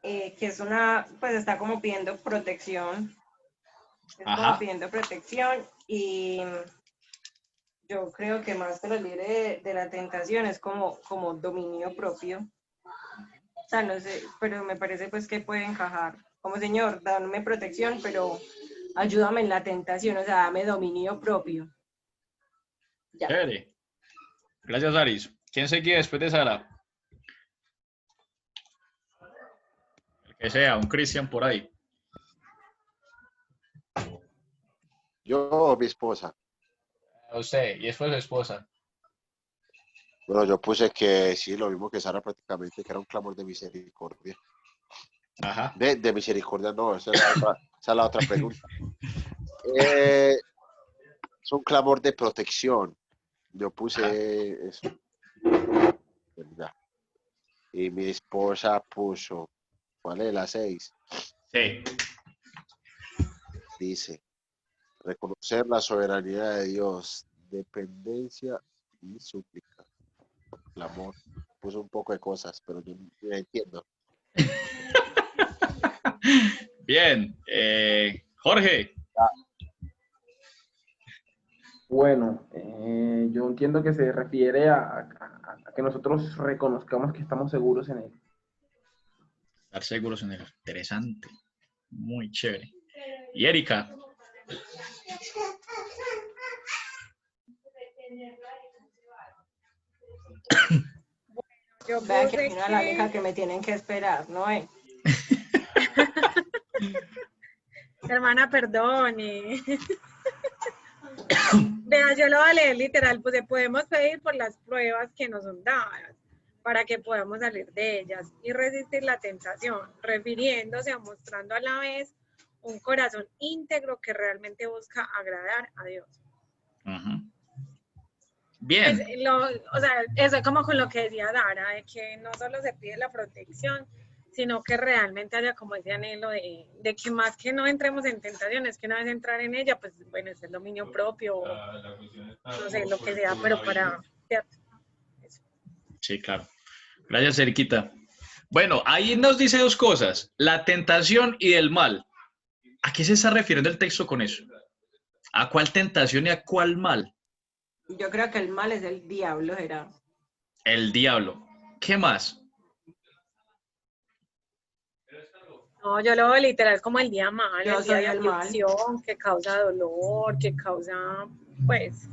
que es una, pues está como pidiendo protección. Es como pidiendo protección y yo creo que más que lo libre de la tentación es como dominio propio. O sea, no sé, pero me parece pues que puede encajar. Como Señor, dame protección, pero ayúdame en la tentación, o sea, dame dominio propio. Ya. Chévere. Gracias, Aris. ¿Quién seguía después de Sara? El que sea, un Cristian por ahí. Yo, mi esposa. A usted, y después su esposa. Bueno, yo puse que sí, lo mismo que Sara prácticamente, que era un clamor de misericordia. Ajá. De misericordia no, esa es la otra pregunta. Es un clamor de protección. Yo puse eso. ¿Verdad? Y mi esposa puso, ¿cuál es? La 6. Sí. Dice, reconocer la soberanía de Dios, dependencia y súplica. Clamor. Puso un poco de cosas, pero yo no entiendo. Bien. Jorge. Bueno, yo entiendo que se refiere a que nosotros reconozcamos que estamos seguros en Él. Estar seguros en él. Interesante. Muy chévere. Y Erika. Yo Vean que puse vino a la aleja que me tienen que esperar, ¿no? Hermana, perdone. Vea, yo lo voy a leer literal, pues podemos pedir por las pruebas que nos son dadas, para que podamos salir de ellas y resistir la tentación, refiriéndose a mostrando a la vez un corazón íntegro que realmente busca agradar a Dios. Uh-huh. Bien. Pues, o sea, eso es como con lo que decía Dara, de que no solo se pide la protección, sino que realmente haya como ese anhelo de que más que no entremos en tentaciones, que una vez entrar en ella, pues bueno, es el dominio propio, no sé, lo que sea, pero para... Eso. Sí, claro. Gracias, Eriquita. Bueno, ahí nos dice dos cosas, la tentación y el mal. ¿A qué se está refiriendo el texto con eso? ¿A cuál tentación y a cuál mal? Yo creo que el mal es el diablo, era. El diablo. ¿Qué más? No, yo lo veo literal como el día malo, Yo el día soy de el mal. aflicción, que causa dolor, que causa, pues,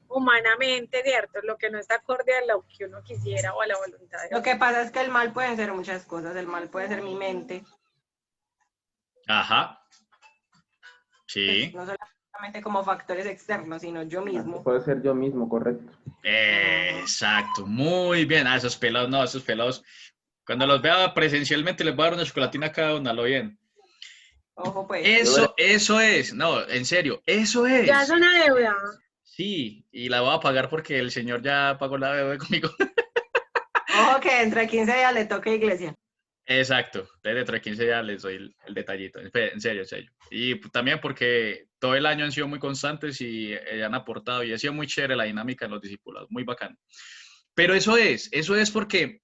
humanamente, ¿cierto? Lo que no está acorde a lo que uno quisiera o a la voluntad de Lo Dios. que pasa es que el mal puede ser muchas cosas. El mal puede ser mi mente. Ajá. Sí. Pues, no solamente como factores externos, sino yo mismo. Puede ser yo mismo, correcto. Exacto. Muy bien. Ah, esos pelados, no, esos pelados. Cuando los vea presencialmente les voy a dar una chocolatina a cada uno, lo bien. Ojo, pues. Eso es. No, en serio, eso es. Ya es una deuda. Sí, y la voy a pagar porque el señor ya pagó la deuda conmigo. Ojo que dentro de 15 días le toca iglesia. Exacto, dentro de 15 días les doy el detallito, en serio, en serio. Y también porque todo el año han sido muy constantes y han aportado y ha sido muy chévere la dinámica en los discipulados, muy bacano. Pero eso es porque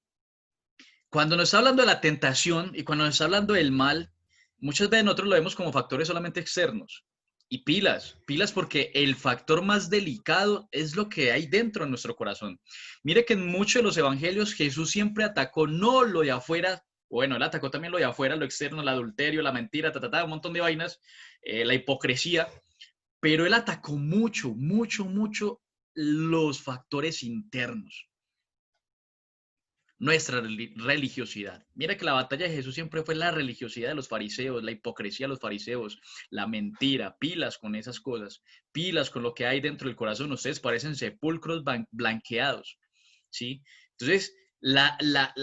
cuando nos está hablando de la tentación y cuando nos está hablando del mal, muchas veces nosotros lo vemos como factores solamente externos. Y pilas, pilas porque el factor más delicado es lo que hay dentro de nuestro corazón. Mire que en muchos de los evangelios Jesús siempre atacó no lo de afuera, bueno, él atacó también lo de afuera, lo externo, el adulterio, la mentira, un montón de vainas, la hipocresía, pero él atacó mucho, mucho, mucho los factores internos. Nuestra religiosidad. Mira que la batalla de Jesús siempre fue la religiosidad de los fariseos, la hipocresía de los fariseos, la mentira, pilas con esas cosas, pilas con lo que hay dentro del corazón. Ustedes parecen sepulcros blanqueados, ¿sí? Entonces,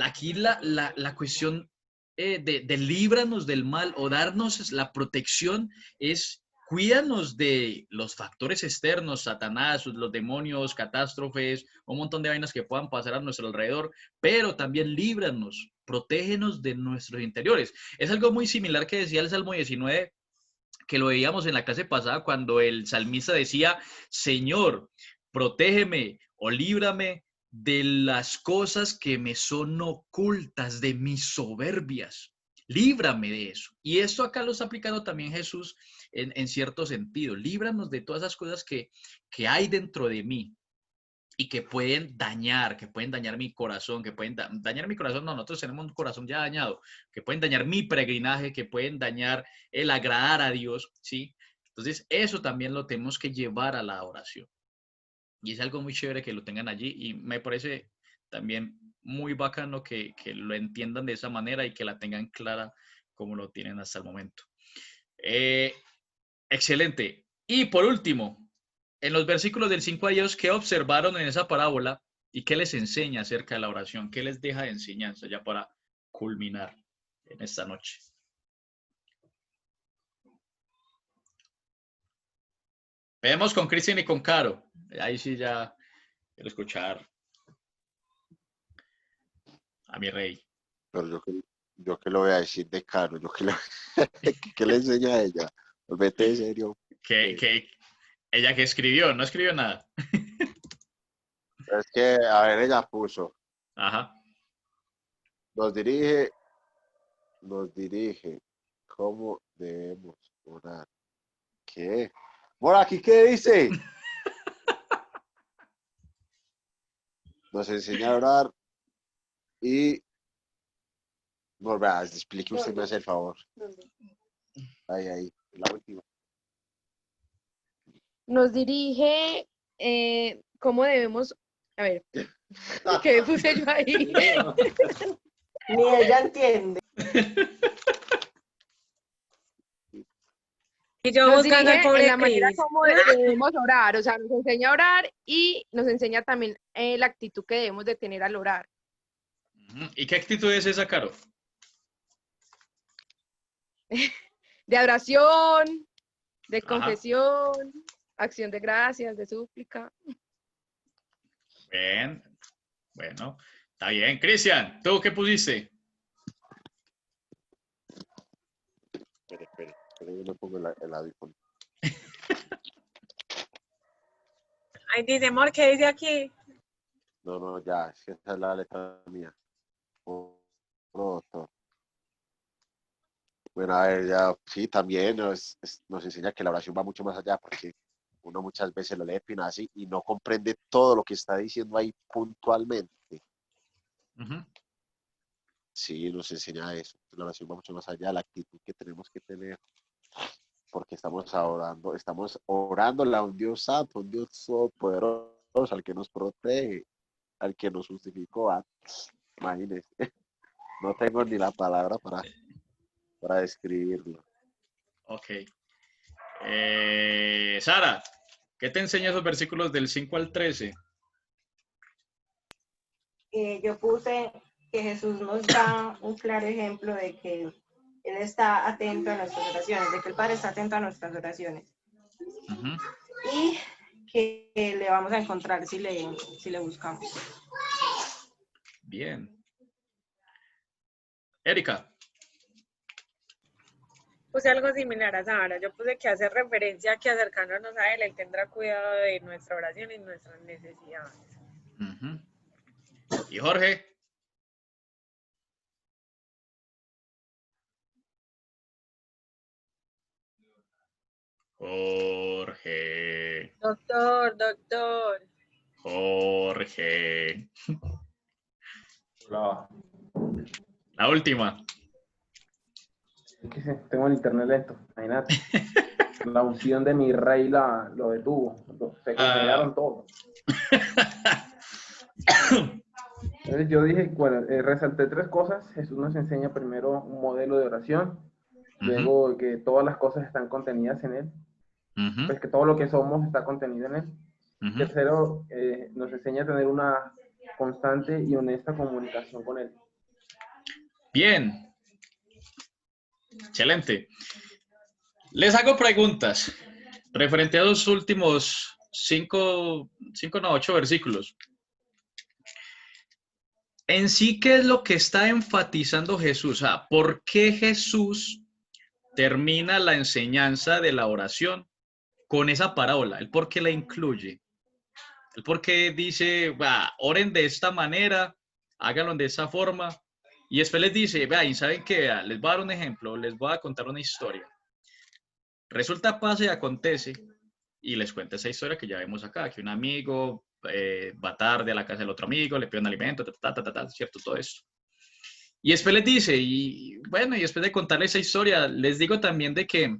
aquí la cuestión de líbranos del mal o darnos la protección es cuídanos de los factores externos, Satanás, los demonios, catástrofes, un montón de vainas que puedan pasar a nuestro alrededor, pero también líbranos, protégenos de nuestros interiores. Es algo muy similar que decía el Salmo 19, que lo veíamos en la clase pasada cuando el salmista decía, Señor, protégeme o líbrame de las cosas que me son ocultas, de mis soberbias. Líbrame de eso. Y esto acá lo está aplicando también Jesús en cierto sentido. Líbranos de todas esas cosas que hay dentro de mí y que pueden dañar mi corazón, que pueden dañar mi corazón. No, nosotros tenemos un corazón ya dañado, que pueden dañar mi peregrinaje, que pueden dañar el agradar a Dios, ¿sí? Entonces, eso también lo tenemos que llevar a la oración. Y es algo muy chévere que lo tengan allí y me parece también muy bacano que lo entiendan de esa manera y que la tengan clara como lo tienen hasta el momento. Excelente. Y por último, en los versículos del 5 a 10, ¿qué observaron en esa parábola y qué les enseña acerca de la oración? ¿Qué les deja de enseñanza ya para culminar en esta noche? Vemos con Cristian y con Caro. Ahí sí ya quiero escuchar a mi rey. Pero yo que lo voy a decir de Caro, ¿qué le enseña a ella? Vete en serio. Que ella que escribió, no escribió nada. Es que, a ver, ella puso, Ajá. nos dirige cómo debemos orar. ¿Qué? Por aquí, ¿qué dice? Nos enseña a orar y explique usted, me hace el favor. Ahí, la última. Nos dirige cómo debemos, a ver, ¿qué puse yo ahí? Ni ella entiende. Y yo Nos buscando al dirige pobre en la manera Cris. como debemos orar, o sea, nos enseña a orar y nos enseña también la actitud que debemos de tener al orar. ¿Y qué actitud es esa, Caro? De adoración, de Ajá. confesión, acción de gracias, de súplica. Bien, bueno, está bien. Cristian, ¿tú qué pusiste? Espere, yo me pongo el audífono. Ay, dice, amor, ¿qué dice aquí? No, ya, es que esa es la letra mía. Pronto. Bueno, a ver, ya, sí, también nos enseña que la oración va mucho más allá porque uno muchas veces lo lee así y no comprende todo lo que está diciendo ahí puntualmente. Uh-huh. Sí, nos enseña eso. La oración va mucho más allá, la actitud que tenemos que tener, porque estamos orándole a un Dios santo, un Dios todopoderoso, al que nos protege, al que nos justificó. Imagínense, no tengo ni la palabra para describirlo. Ok. Sara, ¿qué te enseña esos versículos del 5 al 13? Yo puse que Jesús nos da un claro ejemplo de que Él está atento a nuestras oraciones, de que el Padre está atento a nuestras oraciones. Uh-huh. Y que le vamos a encontrar si le buscamos. Bien. Erika. Puse algo similar a Sara. Yo puse que hace referencia a que acercándonos a Él tendrá cuidado de nuestra oración y nuestras necesidades. Uh-huh. ¿Y Jorge? Jorge. Doctor. Jorge. La, La última. es que tengo el internet lento, imagínate. La unción de mi rey lo detuvo. Se congelaron todos. Entonces yo dije, bueno, resalté 3 cosas. Jesús nos enseña primero un modelo de oración, luego que todas las cosas están contenidas en él, pues que todo lo que somos está contenido en él. Tercero, nos enseña a tener una constante y honesta comunicación con él. Bien. Excelente. Les hago preguntas referente a los últimos 8 versículos. En sí, ¿qué es lo que está enfatizando Jesús? ¿Por qué Jesús termina la enseñanza de la oración con esa parábola? ¿El por qué la incluye? ¿El por qué dice, oren de esta manera, háganlo de esa forma? Y después les dice, y ¿saben qué? Les voy a dar un ejemplo, les voy a contar una historia. Resulta, pasa y acontece, y les cuenta esa historia que ya vemos acá, que un amigo va tarde a la casa del otro amigo, le pide un alimento, ¿cierto? Todo esto. Y después les dice, y después de contarle esa historia, les digo también de que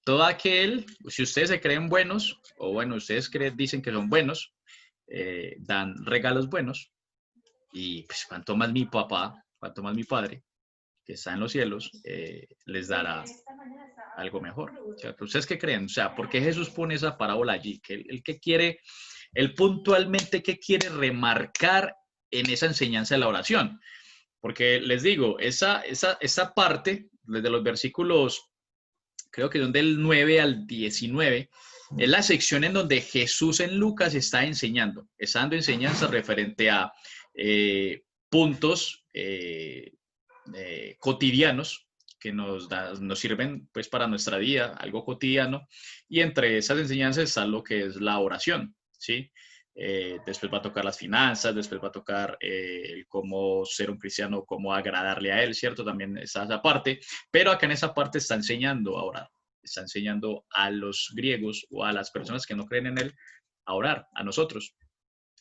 todo aquel, si ustedes se creen buenos, o bueno, ustedes dicen que son buenos, dan regalos buenos, y pues cuanto más mi papá, cuanto más mi padre, que está en los cielos, les dará algo mejor, ¿cierto? ¿Ustedes qué creen? O sea, ¿por qué Jesús pone esa parábola allí? Él puntualmente, ¿qué quiere remarcar en esa enseñanza de la oración? Porque les digo, esa parte, desde los versículos, creo que son del 9 al 19, es la sección en donde Jesús en Lucas está enseñando, está dando enseñanza referente a puntos cotidianos que nos sirven pues para nuestra vida, algo cotidiano, y entre esas enseñanzas está lo que es la oración, ¿sí? Después va a tocar las finanzas, después va a tocar cómo ser un cristiano, cómo agradarle a él, ¿cierto? También está esa parte, pero acá en esa parte está enseñando a orar, está enseñando a los griegos o a las personas que no creen en él a orar, a nosotros.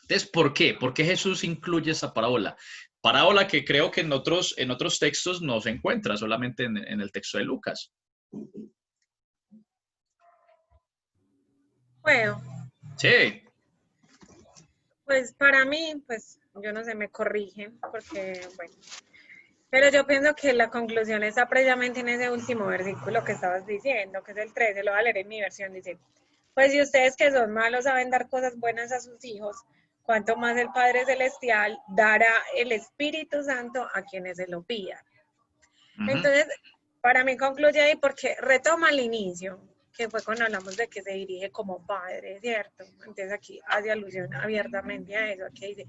Entonces, ¿por qué? ¿Por qué Jesús incluye esa parábola? Parábola que creo que en otros textos no se encuentra, solamente en el texto de Lucas. Bueno. Sí. Pues para mí, pues yo no sé, me corrigen, porque bueno. Pero yo pienso que la conclusión está precisamente en ese último versículo que estabas diciendo, que es el 13, lo voy a leer en mi versión, dice, pues si ustedes que son malos saben dar cosas buenas a sus hijos, cuanto más el Padre Celestial dará el Espíritu Santo a quienes se lo pidan. Entonces, para mí concluye ahí porque retoma al inicio, que fue cuando hablamos de que se dirige como Padre, ¿cierto? Entonces aquí hace alusión abiertamente a eso, aquí dice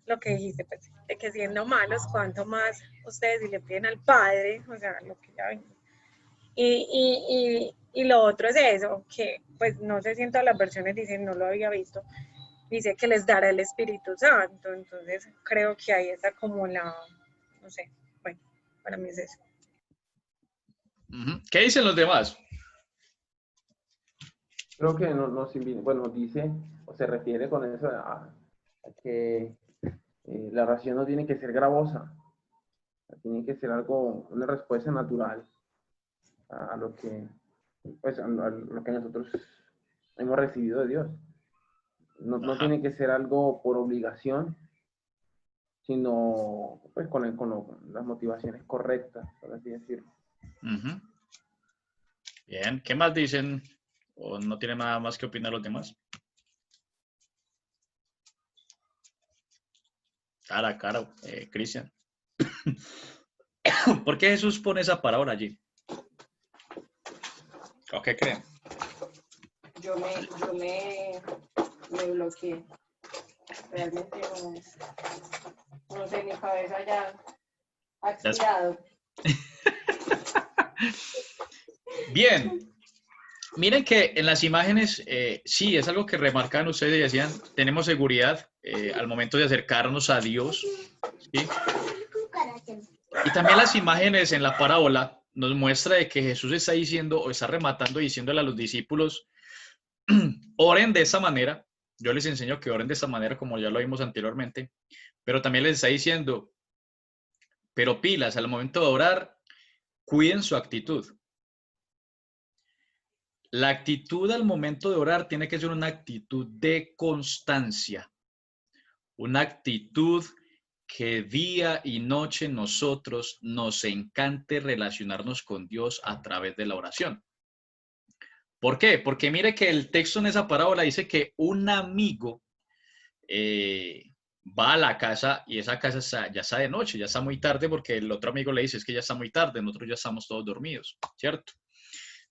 lo que dijiste, pues, de que siendo malos, cuanto más ustedes si le piden al Padre, o sea, lo que ya ven. Y lo otro es eso, que pues no sé si en todas las versiones dicen, no lo había visto, dice que les dará el Espíritu Santo, entonces creo que ahí está como la, no sé, bueno, para mí es eso. ¿Qué dicen los demás? Creo que bueno, dice, o se refiere con eso a que la oración no tiene que ser gravosa, tiene que ser algo, una respuesta natural a lo que, pues, a lo que nosotros hemos recibido de Dios. No tiene que ser algo por obligación, sino pues con las motivaciones correctas, por así decirlo. Bien, ¿qué más dicen? ¿O no tiene nada más que opinar los demás? Cara, Cristian. ¿Por qué Jesús pone esa parábola allí? ¿O qué creen? Yo me bloqueé. Realmente no sé, mi cabeza ya ha expirado. Bien. Miren que en las imágenes, sí, es algo que remarcan ustedes y decían, tenemos seguridad al momento de acercarnos a Dios, ¿sí? Y también las imágenes en la parábola nos muestra de que Jesús está diciendo o está rematando diciéndole a los discípulos, oren de esa manera. Yo les enseño que oren de esa manera, como ya lo vimos anteriormente, pero también les está diciendo, pero pilas, al momento de orar, cuiden su actitud. La actitud al momento de orar tiene que ser una actitud de constancia, una actitud que día y noche nosotros nos encante relacionarnos con Dios a través de la oración. ¿Por qué? Porque mire que el texto en esa parábola dice que un amigo va a la casa y esa casa ya está de noche, ya está muy tarde porque el otro amigo le dice es que ya está muy tarde, nosotros ya estamos todos dormidos, ¿cierto?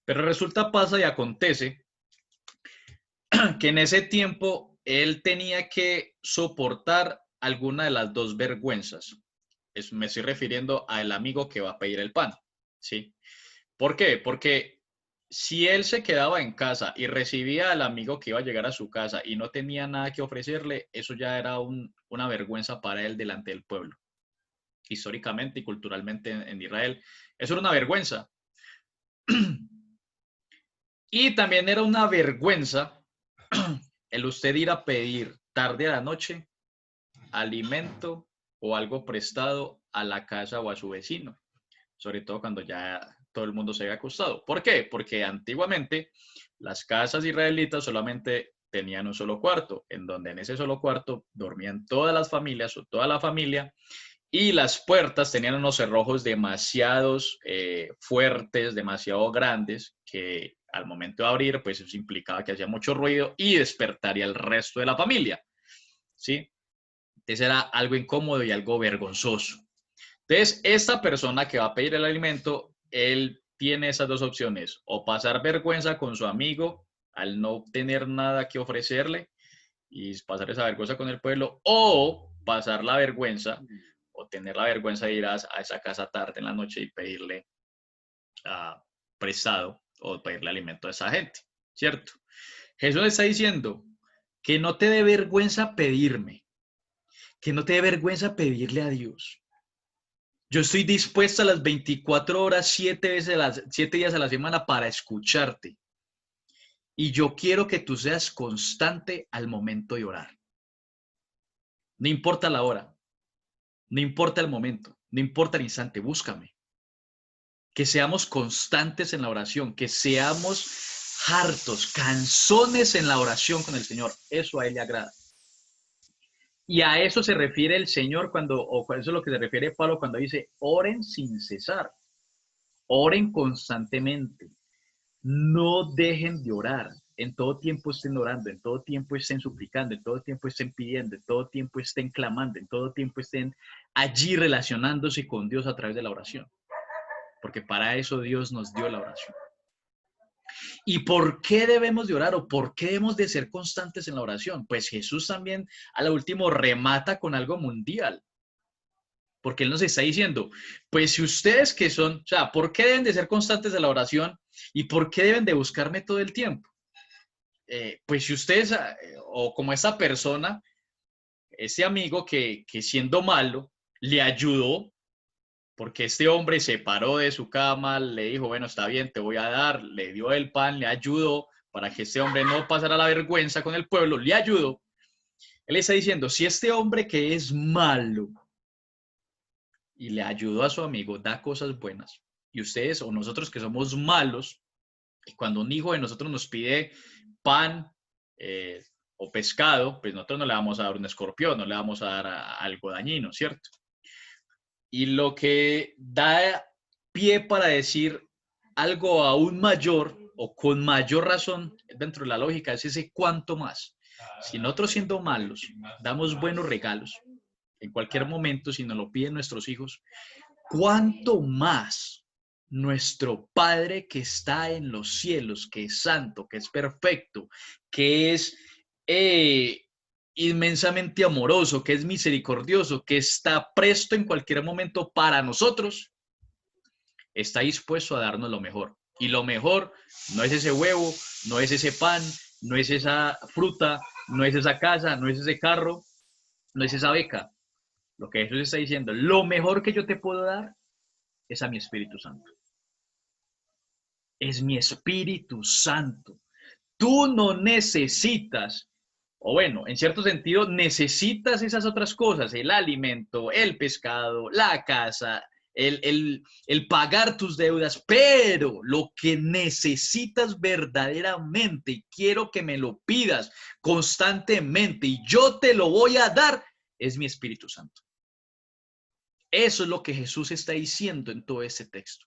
Pero resulta, pasa y acontece que en ese tiempo él tenía que soportar alguna de las dos vergüenzas. Me estoy refiriendo al amigo que va a pedir el pan, ¿sí? ¿Por qué? Porque si él se quedaba en casa y recibía al amigo que iba a llegar a su casa y no tenía nada que ofrecerle, eso ya era una vergüenza para él delante del pueblo. Históricamente y culturalmente en Israel, eso era una vergüenza. Y también era una vergüenza el usted ir a pedir tarde a la noche alimento o algo prestado a la casa o a su vecino, sobre todo cuando ya todo el mundo se había acostado. ¿Por qué? Porque antiguamente las casas israelitas solamente tenían un solo cuarto, en donde en ese solo cuarto dormían todas las familias o toda la familia, y las puertas tenían unos cerrojos demasiados fuertes, demasiado grandes, que al momento de abrir, pues eso implicaba que hacía mucho ruido y despertaría al resto de la familia, ¿sí? Entonces era algo incómodo y algo vergonzoso. Entonces, esta persona que va a pedir el alimento, él tiene esas dos opciones, o pasar vergüenza con su amigo al no tener nada que ofrecerle y pasar esa vergüenza con el pueblo, o pasar la vergüenza o tener la vergüenza de ir a esa casa tarde en la noche y pedirle prestado o pedirle alimento a esa gente, ¿cierto? Jesús está diciendo que no te dé vergüenza pedirme, que no te dé vergüenza pedirle a Dios. Yo estoy dispuesto a las 24 horas, 7 días a la semana para escucharte. Y yo quiero que tú seas constante al momento de orar. No importa la hora, no importa el momento, no importa el instante, búscame. Que seamos constantes en la oración, que seamos hartos, cansones en la oración con el Señor. Eso a Él le agrada. Y a eso se refiere el Señor eso es lo que se refiere Pablo cuando dice, oren sin cesar, oren constantemente, no dejen de orar, en todo tiempo estén orando, en todo tiempo estén suplicando, en todo tiempo estén pidiendo, en todo tiempo estén clamando, en todo tiempo estén allí relacionándose con Dios a través de la oración, porque para eso Dios nos dio la oración. ¿Y por qué debemos de orar o por qué debemos de ser constantes en la oración? Pues Jesús también a lo último remata con algo mundial. Porque Él nos está diciendo, pues si ustedes que son, o sea, ¿por qué deben de ser constantes en la oración? ¿Y por qué deben de buscarme todo el tiempo? Pues si ustedes, o como esa persona, ese amigo que siendo malo, le ayudó, porque este hombre se paró de su cama, le dijo, bueno, está bien, te voy a dar, le dio el pan, le ayudó para que este hombre no pasara la vergüenza con el pueblo, le ayudó. Él está diciendo, si este hombre que es malo y le ayudó a su amigo, da cosas buenas, y ustedes o nosotros que somos malos, y cuando un hijo de nosotros nos pide pan o pescado, pues nosotros no le vamos a dar un escorpión, no le vamos a dar algo dañino, ¿cierto? Y lo que da pie para decir algo aún mayor o con mayor razón dentro de la lógica es ese cuánto más. Si nosotros siendo malos damos buenos regalos en cualquier momento, si nos lo piden nuestros hijos, ¿cuánto más nuestro Padre que está en los cielos, que es santo, que es perfecto, que es inmensamente amoroso, que es misericordioso, que está presto en cualquier momento para nosotros, está dispuesto a darnos lo mejor? Y lo mejor no es ese huevo, no es ese pan, no es esa fruta, no es esa casa, no es ese carro, no es esa beca. Lo que Jesús está diciendo, lo mejor que yo te puedo dar es a mi Espíritu Santo. es mi Espíritu Santo. Tú no necesitas, o bueno, en cierto sentido, necesitas esas otras cosas, el alimento, el pescado, la casa, el pagar tus deudas, pero lo que necesitas verdaderamente, y quiero que me lo pidas constantemente, y yo te lo voy a dar, es mi Espíritu Santo. Eso es lo que Jesús está diciendo en todo ese texto.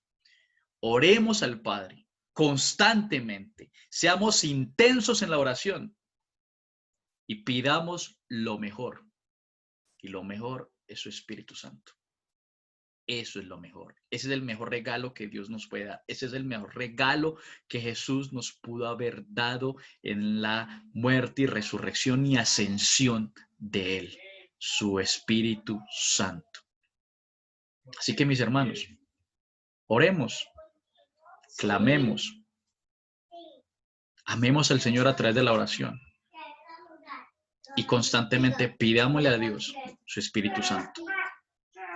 Oremos al Padre constantemente, seamos intensos en la oración y pidamos lo mejor. Y lo mejor es su Espíritu Santo. Eso es lo mejor. Ese es el mejor regalo que Dios nos puede dar. Ese es el mejor regalo que Jesús nos pudo haber dado en la muerte y resurrección y ascensión de Él, su Espíritu Santo. Así que mis hermanos, oremos, clamemos, amemos al Señor a través de la oración y constantemente pidámosle a Dios su Espíritu Santo.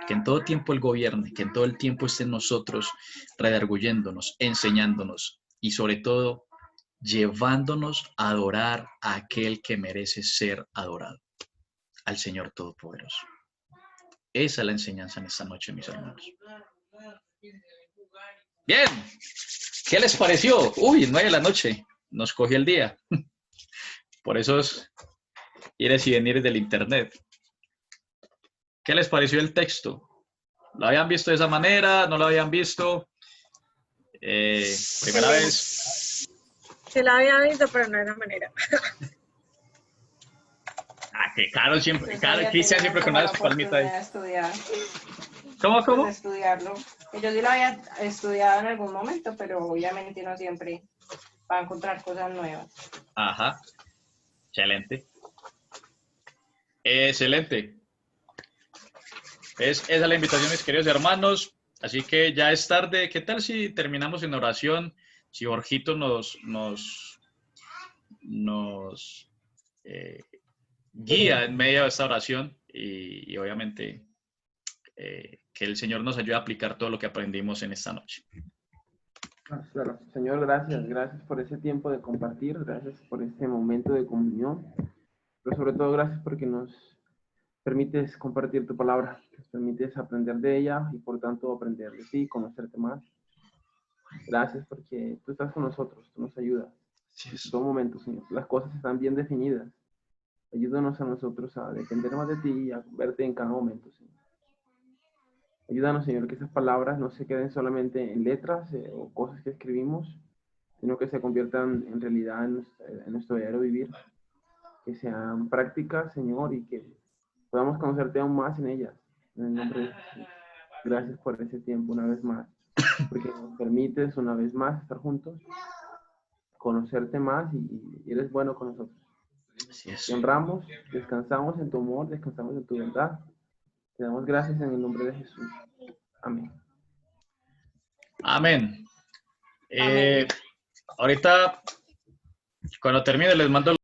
Que en todo tiempo Él gobierne, que en todo el tiempo esté en nosotros redarguyéndonos, enseñándonos y sobre todo llevándonos a adorar a aquel que merece ser adorado, al Señor Todopoderoso. Esa es la enseñanza en esta noche, mis hermanos. Bien, ¿qué les pareció? Uy, 9 de la noche, nos cogió el día. Por esos ires y venires del internet. ¿Qué les pareció el texto? ¿Lo habían visto de esa manera? ¿No lo habían visto? Primera vez. Se la había visto, pero no de esa manera. Que Carol siempre, Pues Carol, ya Cristian tenía siempre con como una la palmita ahí. oportunidad de estudiar, ¿Cómo? de estudiarlo. Yo sí lo había estudiado en algún momento, pero obviamente no siempre va a encontrar cosas nuevas. Ajá. Excelente. Excelente. Esa es la invitación, mis queridos hermanos. Así que ya es tarde. ¿Qué tal si terminamos en oración? Si Jorgito nos guía en medio de esta oración y obviamente que el Señor nos ayude a aplicar todo lo que aprendimos en esta noche. Claro. Señor, gracias por ese tiempo de compartir, gracias por este momento de comunión, pero sobre todo gracias porque nos permites compartir tu palabra, nos permites aprender de ella y por tanto aprender de ti, conocerte más. Gracias porque tú estás con nosotros, tú nos ayudas. En todo momento, Señor, las cosas están bien definidas. Ayúdanos a nosotros a depender más de ti y a verte en cada momento, Señor. Ayúdanos, Señor, que esas palabras no se queden solamente en letras o cosas que escribimos, sino que se conviertan en realidad en nuestro diario vivir, que sean prácticas, Señor, y que podamos conocerte aún más en ellas. En el nombre de Jesús. Gracias por ese tiempo una vez más, porque nos permites una vez más estar juntos, conocerte más y eres bueno con nosotros. Así es. Te honramos, descansamos en tu amor, descansamos en tu verdad. Te damos gracias en el nombre de Jesús. Amén. Amén. Amén. Ahorita, cuando termine, les mando